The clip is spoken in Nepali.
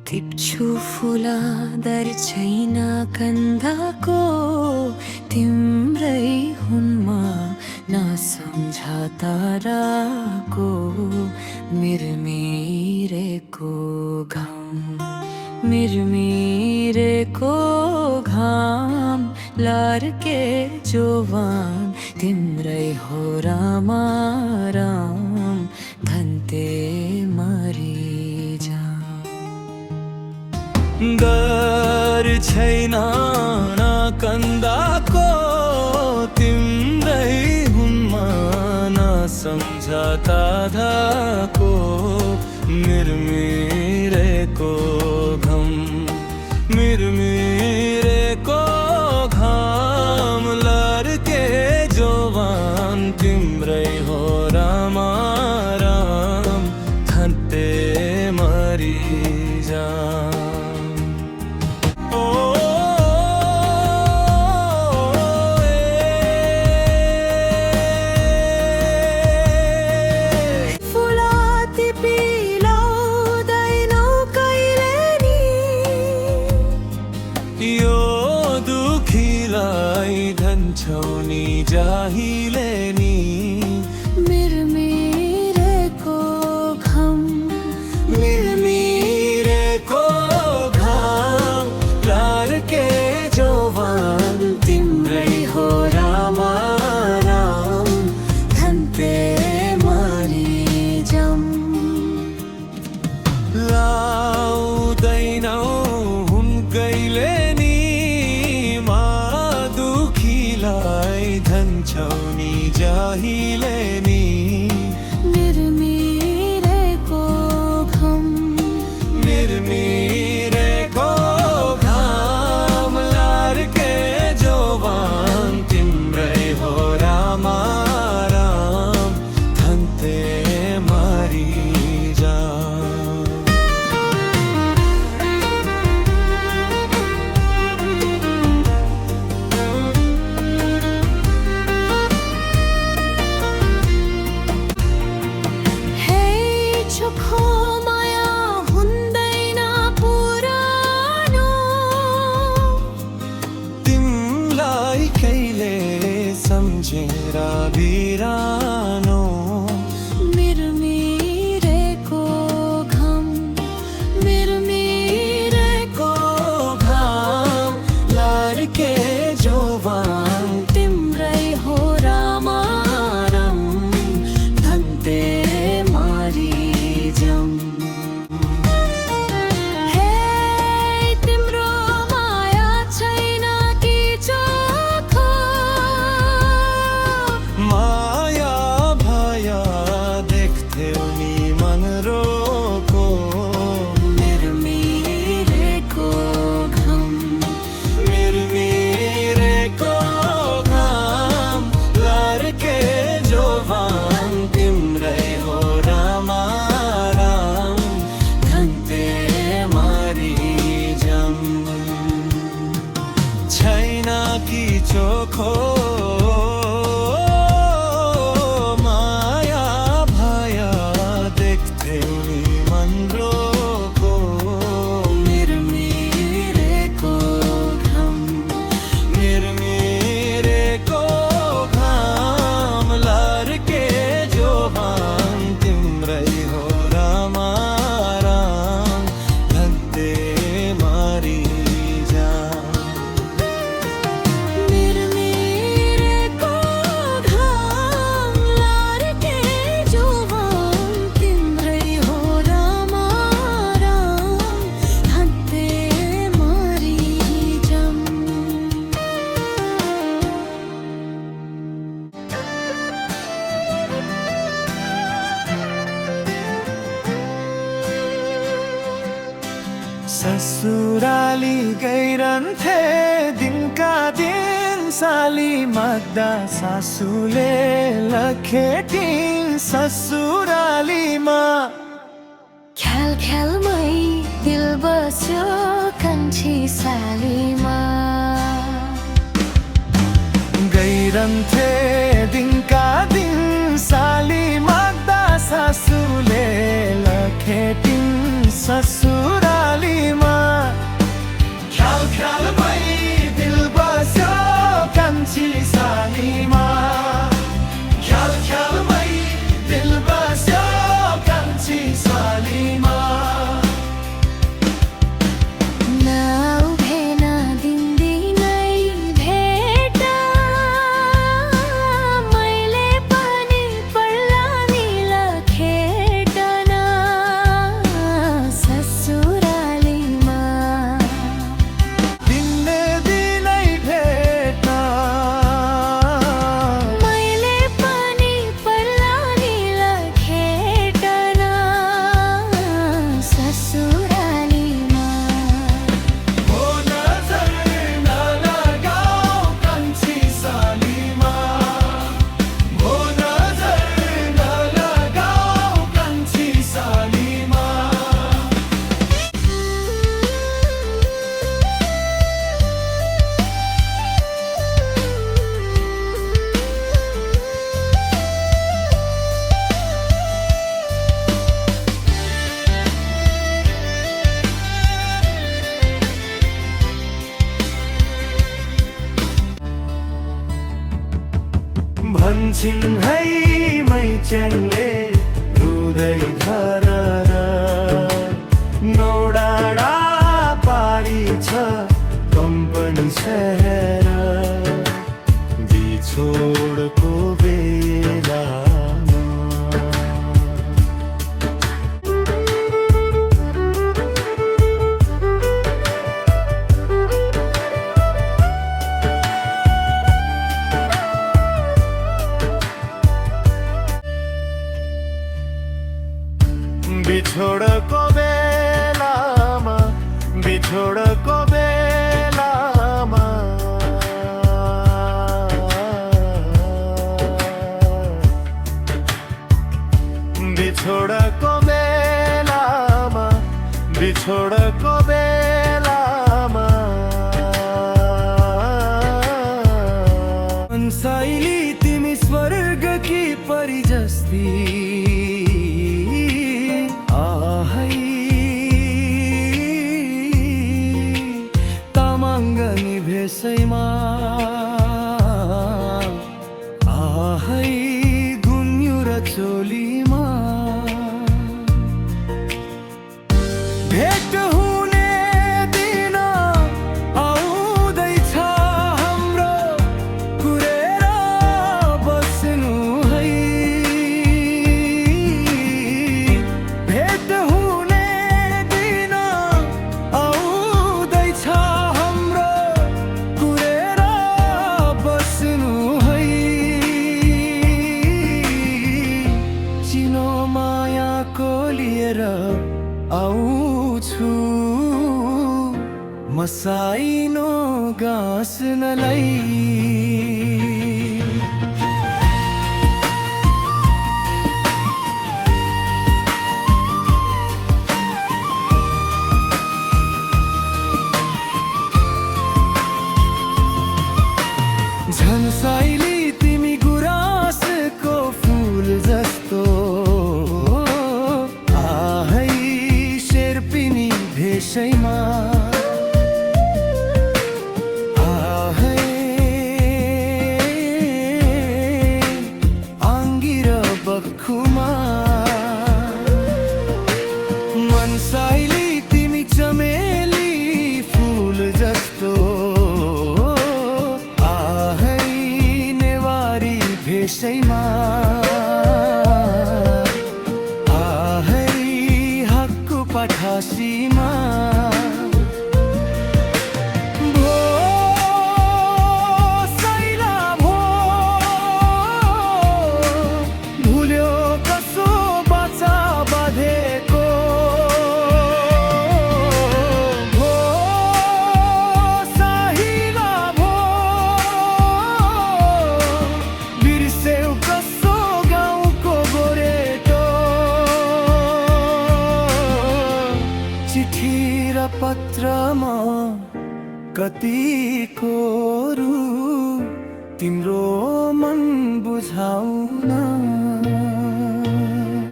टिप्छु फुला दर छैन कन्दाको तिम्रै हुनमा नसम्झा ताराको मिरमिरेको घाम लार्के जोवान तिम्रै हो रामा राम धन्ते मरिजा डर छैन न कन्दाको तिम्रै हुनमा नसम्झता धाको मिरमिरेको घाम लर्के जोवान तिम्रै हो रामा राम धन्ते मरिजा छौनी जाहिले नि मिरमिरेको घाम लार्के जोवान तिम्रै हो रामा राम धन्ते मरिजाम लाउँदैनौ हुन कहिले छौनी जाहिले नि मिरमिरेको घाम लार्के जोवान तिम्रै हो रामा राम धन्ते मरिजा सम्झेरा बिरानो मिरमिरेको घाम लार्के जोवान तिम्रै हो रामा राम धन्ते मरिजाम चोखो माया भया देख्थे उनी मन रोको मिरमिरेको घाम लार्के जोवान तिम्रै हो रामा राम धन्ते मरिजा ससुराली गइरन्थे दिनका दिन साली माग्दा सासूले लखेटिन् ससुरालीमा ख्यालमै दिल बस्यो कान्छी सालीमा गइरन्थे दिनका दिन साली माग्दा सासूले लखेटिन् ससुराली छिन्हैमै च्याङले रुँदै धरर नौडाँडा पारी छ कम्पनी शहर बिछोडको बेलामा बिछोडको बेलामा बिछोडको बेलामा बिछोडको बेलामा बिछोडको बेलामा मनसाइली तिमी स्वर्गकी परी जस्ती तामाङ्गनी भेषैमा आहै गुन्यु र चोलीमा भेट हुने दिन आउँदैछ हाम्रो कुरेर बस्नु है भेट हुने दिन आउँदैछ हाम्रो कुरेर बस्नु है चिनो मायाको लिएर आउँछु म साइनो गाँस्नलाई झन् साइली तिमी गुराँसको फुल जस्तो आहै शेर्पिनी भेषैमा आहै आङ्गी र बख्खुमा मन साइली तिमी चमेली फुल जस्तो आहै नेवारी भेषैमा आहै हक्कु पठासीमा भो सैला भो भुल्यो कसो बाचा बाँधेको भो साहिला भो बिर्स्यौ कसो गाउँको गोरेटो चिठी र पत्रमा कतिको रु तिम्रो मन बुझाउ